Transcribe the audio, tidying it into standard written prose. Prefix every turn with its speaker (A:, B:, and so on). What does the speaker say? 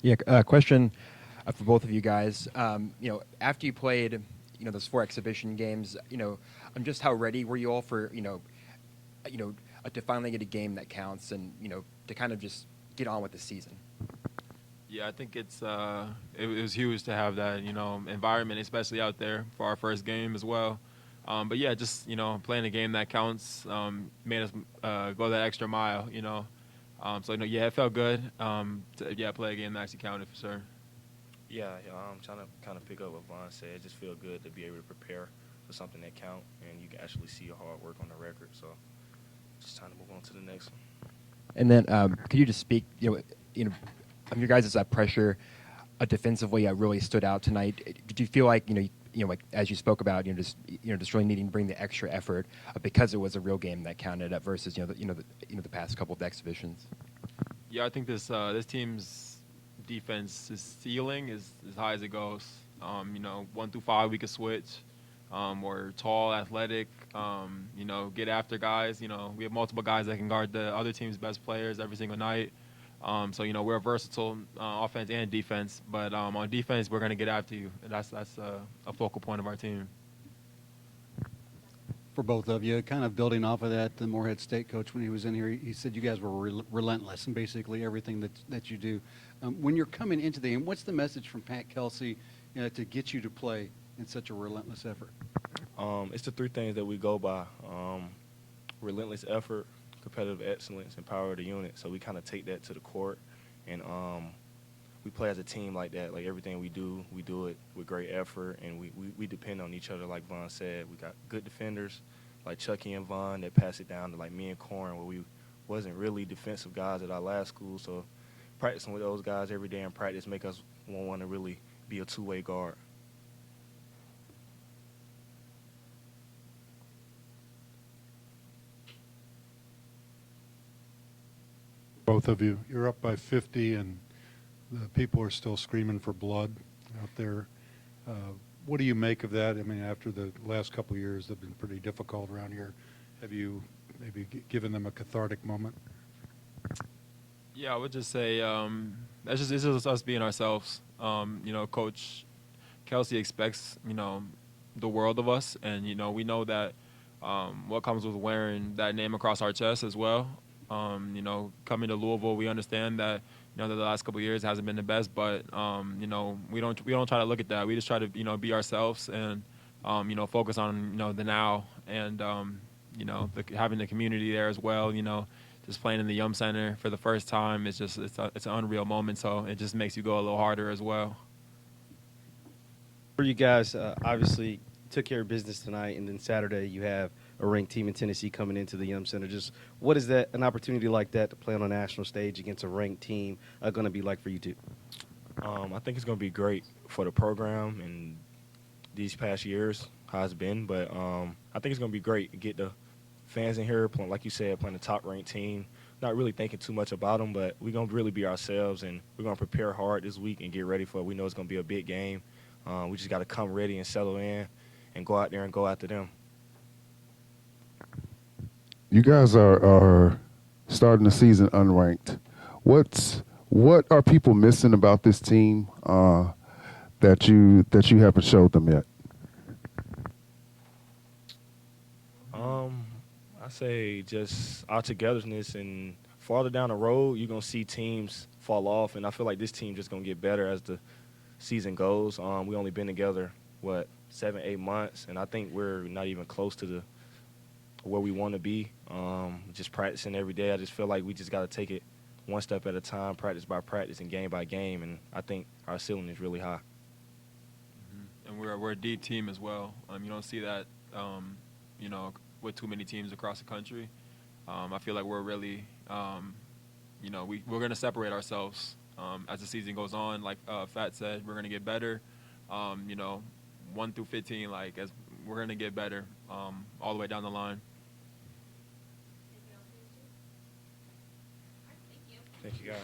A: Yeah, question for both of you guys. After you played, those four exhibition games, just how ready were you all for, to finally get a game that counts and, to kind of just get on with the season?
B: Yeah, I think it was huge to have that environment, especially out there for our first game as well. But yeah, just playing a game that counts made us go that extra mile. So yeah, it felt good. To play a game that actually counted for sure.
C: Yeah, I'm trying to kind of pick up what Vaughn said. It just feel good to be able to prepare for something that count, and you can actually see your hard work on the record. So just trying to move on to the next one.
A: And then could you just speak, of your guys' pressure defensively really stood out tonight? Did you feel like, like as you spoke about, just really needing to bring the extra effort because it was a real game that counted versus, the past couple of exhibitions?
B: Yeah, I think this team's defense's ceiling is as high as it goes. 1 through 5 we could switch. We're tall, athletic. Get after guys. We have multiple guys that can guard the other team's best players every single night. So we're a versatile offense and defense. But on defense, we're going to get after you. And that's a focal point of our team.
D: For both of you, kind of building off of that, the Morehead State coach, when he was in here, he said you guys were relentless in basically everything that you do. When you're coming into the game, what's the message from Pat Kelsey to get you to play in such a relentless effort?
C: It's the three things that we go by: relentless effort, competitive excellence, and power of the unit. So we kind of take that to the court, and we play as a team like that. Like everything we do it with great effort, and we depend on each other. Like Vaughn said, we got good defenders like Chucky and Vaughn that pass it down to like me and Corin, where we wasn't really defensive guys at our last school. So practicing with those guys every day in practice make us want to really be a two-way guard.
E: Both of you, you're up by 50, and the people are still screaming for blood out there. What do you make of that? I mean, after the last couple of years that have been pretty difficult around here, have you maybe given them a cathartic moment?
B: Yeah, I would just say it's just us being ourselves. Coach Kelsey expects the world of us, and we know that what comes with wearing that name across our chest as well. Coming to Louisville, we understand that the last couple of years hasn't been the best, but we don't try to look at that. We just try to be ourselves and focus on the now and having the community there as well. Just playing in the Yum Center for the first time it's an unreal moment. So it just makes you go a little harder as well.
F: For you guys, obviously took care of business tonight, and then Saturday you have a ranked team in Tennessee coming into the Yum Center. Just what is that, an opportunity like that to play on a national stage against a ranked team, going to be like for you two?
C: I think it's going to be great for the program and these past years, how it's been. But I think it's going to be great to get the fans in here, playing, like you said, playing the top-ranked team. Not really thinking too much about them, but we're going to really be ourselves, and we're going to prepare hard this week and get ready for it. We know it's going to be a big game. We just got to come ready and settle in and go out there and go after them.
G: You guys are starting the season unranked. What are people missing about this team that you haven't showed them yet?
C: I say just our togetherness, and farther down the road, you're gonna see teams fall off, and I feel like this team just gonna get better as the season goes. We only been together 7-8 months, and I think we're not even close to where we want to be. Just practicing every day. I just feel like we just got to take it one step at a time, practice by practice and game by game, and I think our ceiling is really high.
B: And we're a deep team as well. You don't see that with too many teams across the country. I feel like we're really we're going to separate ourselves as the season goes on. Like Fat said, we're going to get better. 1 through 15, as we're going to get better all the way down the line.
C: Thank you, guys.